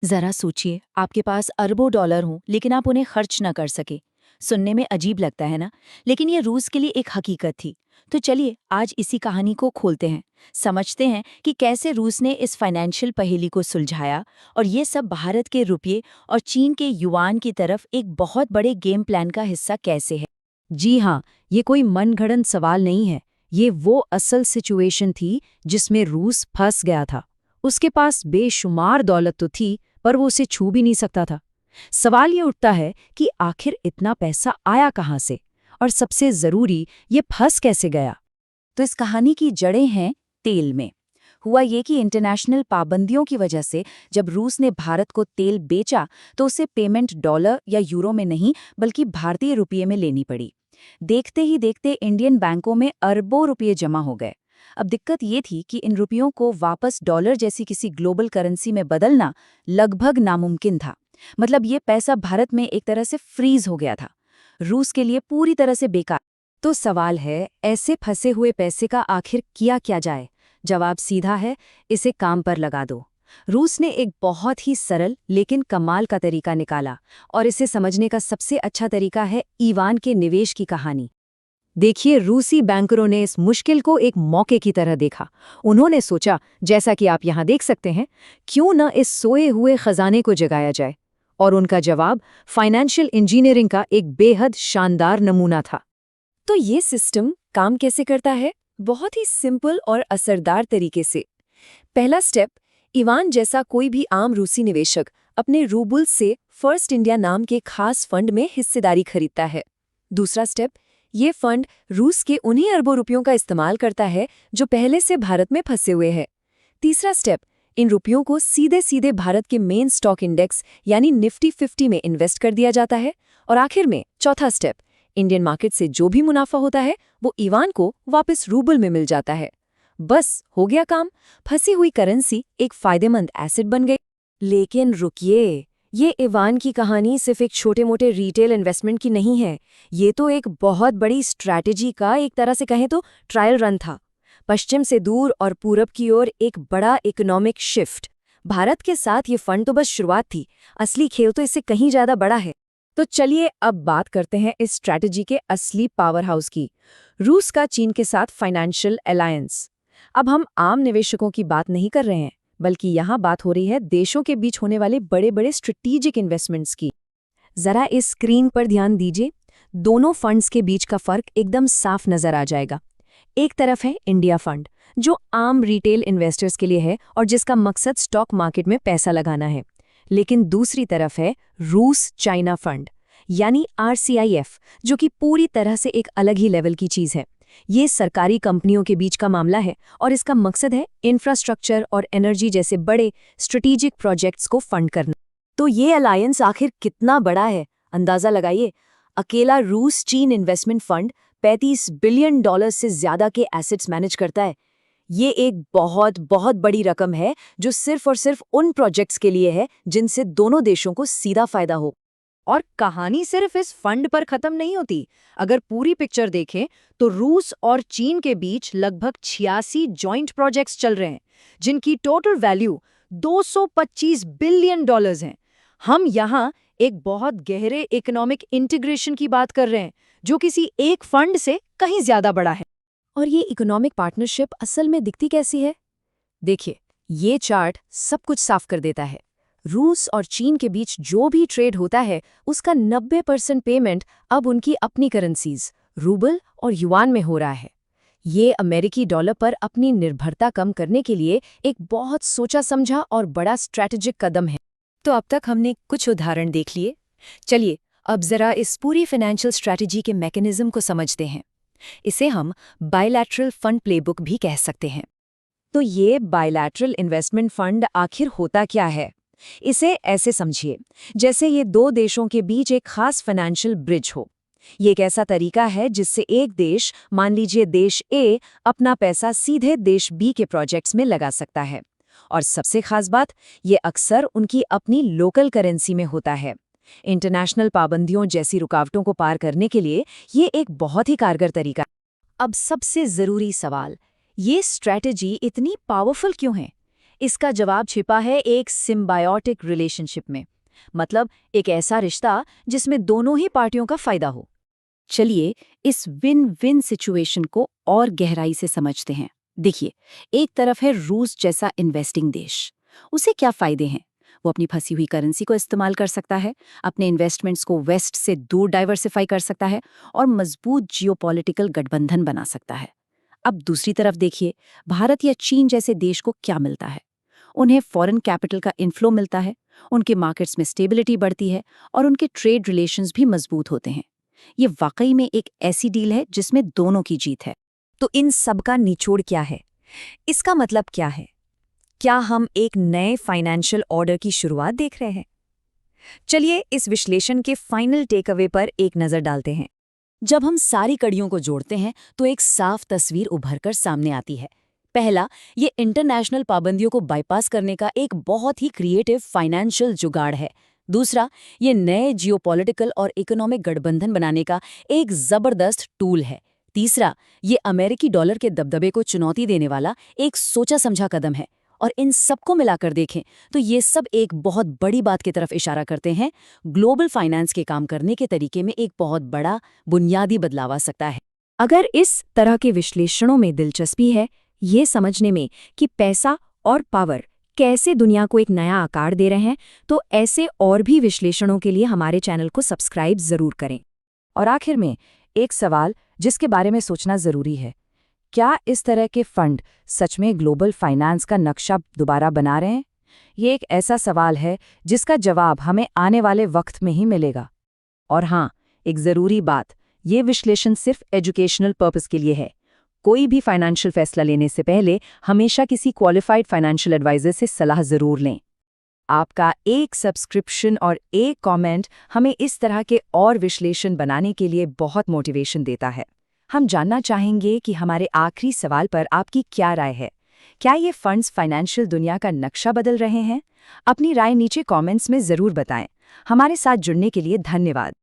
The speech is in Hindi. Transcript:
जरा सोचिए, आपके पास अरबों डॉलर हों लेकिन आप उन्हें खर्च न कर सके। सुनने में अजीब लगता है ना? लेकिन ये रूस के लिए एक हकीकत थी। तो चलिए आज इसी कहानी को खोलते हैं, समझते हैं कि कैसे रूस ने इस फाइनेंशियल पहेली को सुलझाया और ये सब भारत के रुपये और चीन के युआन की तरफ एक बहुत बड़े गेम प्लान का हिस्सा कैसे है। जी हाँ, ये कोई मनगढ़ंत सवाल नहीं है। ये वो असल सिचुएशन थी जिसमें रूस फंस गया था। उसके पास बेशुमार दौलत तो थी, पर वो उसे छू भी नहीं सकता था। सवाल ये उठता है कि आखिर इतना पैसा आया कहाँ से, और सबसे जरूरी, ये फंस कैसे गया। तो इस कहानी की जड़ें हैं तेल में। हुआ ये कि इंटरनेशनल पाबंदियों की वजह से जब रूस ने भारत को तेल बेचा तो उसे पेमेंट डॉलर या यूरो में नहीं बल्कि भारतीय रुपये में लेनी पड़ी। देखते ही देखते इंडियन बैंकों में अरबों रुपये जमा हो गए। अब दिक्कत ये थी कि इन रुपयों को वापस डॉलर जैसी किसी ग्लोबल करेंसी में बदलना लगभग नामुमकिन था। मतलब ये पैसा भारत में एक तरह से फ्रीज हो गया था, रूस के लिए पूरी तरह से बेकार। तो सवाल है, ऐसे फंसे हुए पैसे का आखिर किया क्या जाए। जवाब सीधा है, इसे काम पर लगा दो। रूस ने एक बहुत ही सरल लेकिन कमाल का तरीका निकाला, और इसे समझने का सबसे अच्छा तरीका है ईवान के निवेश की कहानी। देखिए, रूसी बैंकरों ने इस मुश्किल को एक मौके की तरह देखा। उन्होंने सोचा, जैसा कि आप यहाँ देख सकते हैं, क्यों न इस सोए हुए खजाने को जगाया जाए। और उनका जवाब फाइनेंशियल इंजीनियरिंग का एक बेहद शानदार नमूना था। तो ये सिस्टम काम कैसे करता है? बहुत ही सिंपल और असरदार तरीके से। पहला स्टेप, इवान जैसा कोई भी आम रूसी निवेशक अपने रूबल से फर्स्ट इंडिया नाम के खास फंड में हिस्सेदारी खरीदता है। दूसरा स्टेप, ये फंड रूस के उन्हीं अरबों रुपयों का इस्तेमाल करता है जो पहले से भारत में फंसे हुए हैं। तीसरा स्टेप, इन रुपयों को सीधे सीधे भारत के मेन स्टॉक इंडेक्स यानी निफ्टी 50 में इन्वेस्ट कर दिया जाता है। और आखिर में चौथा स्टेप, इंडियन मार्केट से जो भी मुनाफा होता है वो ईवान को वापस रूबल में मिल जाता है। बस हो गया काम, फंसी हुई करेंसी एक फायदेमंद एसेट बन गई। लेकिन रुकिए, ये ईवान की कहानी सिर्फ एक छोटे मोटे रिटेल इन्वेस्टमेंट की नहीं है। ये तो एक बहुत बड़ी स्ट्रैटेजी का, एक तरह से कहें तो ट्रायल रन था। पश्चिम से दूर और पूरब की ओर एक बड़ा इकोनॉमिक शिफ्ट। भारत के साथ ये फंड तो बस शुरुआत थी, असली खेल तो इससे कहीं ज्यादा बड़ा है। तो चलिए अब बात करते हैं इस स्ट्रैटेजी के असली पावर हाउस की, रूस का चीन के साथ फाइनेंशियल अलायंस। अब हम आम निवेशकों की बात नहीं कर रहे हैं, बल्कि यहाँ बात हो रही है देशों के बीच होने वाले बड़े बड़े स्ट्रेटेजिक इन्वेस्टमेंट्स की। जरा इस स्क्रीन पर ध्यान दीजिए, दोनों फंड्स के बीच का फर्क एकदम साफ नजर आ जाएगा। एक तरफ है इंडिया फंड, जो आम रिटेल इन्वेस्टर्स के लिए है और जिसका मकसद स्टॉक मार्केट में पैसा लगाना है। लेकिन दूसरी तरफ है रूस चाइना फंड, यानी RCIF, जो कि पूरी तरह से एक अलग ही लेवल की चीज है। ये सरकारी कंपनियों के बीच का मामला है और इसका मकसद है इंफ्रास्ट्रक्चर और एनर्जी जैसे बड़े स्ट्रेटेजिक प्रोजेक्ट्स को फंड करना। तो ये अलायंस आखिर कितना बड़ा है, अंदाजा लगाइए। अकेला रूस चीन इन्वेस्टमेंट फंड 35 बिलियन डॉलर से ज्यादा के एसेट्स मैनेज करता है। ये एक बहुत बहुत बड़ी रकम है जो सिर्फ और सिर्फ उन प्रोजेक्ट्स के लिए है जिनसे दोनों देशों को सीधा फायदा हो। और कहानी सिर्फ इस फंड पर खत्म नहीं होती। अगर पूरी पिक्चर देखें तो रूस और चीन के बीच लगभग 86 जॉइंट प्रोजेक्ट्स चल रहे हैं, जिनकी टोटल वैल्यू 225 बिलियन डॉलर्स हैं। हम यहाँ एक बहुत गहरे इकोनॉमिक इंटीग्रेशन की बात कर रहे हैं, जो किसी एक फंड से कहीं ज्यादा बड़ा है। और ये इकोनॉमिक पार्टनरशिप असल में दिखती कैसी है? देखिए, ये चार्ट सब कुछ साफ कर देता है। रूस और चीन के बीच जो भी ट्रेड होता है, उसका 90% पेमेंट अब उनकी अपनी करेंसीज रूबल और युआन में हो रहा है। ये अमेरिकी डॉलर पर अपनी निर्भरता कम करने के लिए एक बहुत सोचा समझा और बड़ा स्ट्रैटेजिक कदम है। तो अब तक हमने कुछ उदाहरण देख लिए। चलिए अब जरा इस पूरी फाइनेंशियल स्ट्रैटेजी के मैकेनिज्म को समझते हैं। इसे हम बायलैटरल फंड प्लेबुक भी कह सकते हैं। तो ये बायलैटरल इन्वेस्टमेंट फंड आखिर होता क्या है? इसे ऐसे समझिए, जैसे ये दो देशों के बीच एक खास फाइनेंशियल ब्रिज हो। ये एक ऐसा तरीका है जिससे एक देश, मान लीजिए देश ए, अपना पैसा सीधे देश बी के प्रोजेक्ट्स में लगा सकता है। और सबसे खास बात, ये अक्सर उनकी अपनी लोकल करेंसी में होता है। इंटरनेशनल पाबंदियों जैसी रुकावटों को पार करने के लिए ये एक बहुत ही कारगर तरीका है। अब सबसे जरूरी सवाल, ये स्ट्रैटेजी इतनी पावरफुल क्यों है? इसका जवाब छिपा है एक सिम्बायोटिक रिलेशनशिप में, मतलब एक ऐसा रिश्ता जिसमें दोनों ही पार्टियों का फायदा हो। चलिए इस विन विन सिचुएशन को और गहराई से समझते हैं। देखिए, एक तरफ है रूस जैसा इन्वेस्टिंग देश। उसे क्या फायदे हैं? वो अपनी फंसी हुई करेंसी को इस्तेमाल कर सकता है, अपने इन्वेस्टमेंट्स को वेस्ट से दूर डाइवर्सिफाई कर सकता है और मजबूत जियोपॉलिटिकल गठबंधन बना सकता है। अब दूसरी तरफ देखिए, भारत या चीन जैसे देश को क्या मिलता है? उन्हें फॉरेन कैपिटल का इन्फ्लो मिलता है, उनके मार्केट्स में स्टेबिलिटी बढ़ती है और उनके ट्रेड रिलेशंस भी मजबूत होते हैं। ये वाकई में एक ऐसी डील है जिसमें दोनों की जीत है। तो इन सब का निचोड़ क्या है? इसका मतलब क्या है? क्या हम एक नए फाइनेंशियल ऑर्डर की शुरुआत देख रहे हैं? चलिए इस विश्लेषण के फाइनल टेक अवे पर एक नज़र डालते हैं। जब हम सारी कड़ियों को जोड़ते हैं तो एक साफ तस्वीर उभरकर सामने आती है। पहला, ये इंटरनेशनल पाबंदियों को बाईपास करने का एक बहुत ही क्रिएटिव फाइनेंशियल जुगाड़ है। दूसरा, ये नए जियोपॉलिटिकल और इकोनॉमिक गठबंधन बनाने का एक जबरदस्त टूल है। तीसरा, ये अमेरिकी डॉलर के दबदबे को चुनौती देने वाला एक सोचा समझा कदम है। और इन सबको मिलाकर देखें तो ये सब एक बहुत बड़ी बात की तरफ इशारा करते हैं। ग्लोबल फाइनेंस के काम करने के तरीके में एक बहुत बड़ा बुनियादी बदलाव आ सकता है। अगर इस तरह के विश्लेषणों में दिलचस्पी है, ये समझने में कि पैसा और पावर कैसे दुनिया को एक नया आकार दे रहे हैं, तो ऐसे और भी विश्लेषणों के लिए हमारे चैनल को सब्सक्राइब जरूर करें। और आखिर में एक सवाल जिसके बारे में सोचना जरूरी है, क्या इस तरह के फंड सच में ग्लोबल फाइनेंस का नक्शा दोबारा बना रहे हैं? ये एक ऐसा सवाल है जिसका जवाब हमें आने वाले वक्त में ही मिलेगा। और हाँ, एक ज़रूरी बात, ये विश्लेषण सिर्फ एजुकेशनल पर्पस के लिए है। कोई भी फाइनेंशियल फैसला लेने से पहले हमेशा किसी क्वालिफाइड फाइनेंशियल एडवाइजर से सलाह ज़रूर लें। आपका एक सब्सक्रिप्शन और एक कमेंट हमें इस तरह के और विश्लेषण बनाने के लिए बहुत मोटिवेशन देता है। हम जानना चाहेंगे कि हमारे आखिरी सवाल पर आपकी क्या राय है। क्या ये फंड्स फाइनेंशियल दुनिया का नक्शा बदल रहे हैं? अपनी राय नीचे कमेंट्स में ज़रूर बताएं। हमारे साथ जुड़ने के लिए धन्यवाद।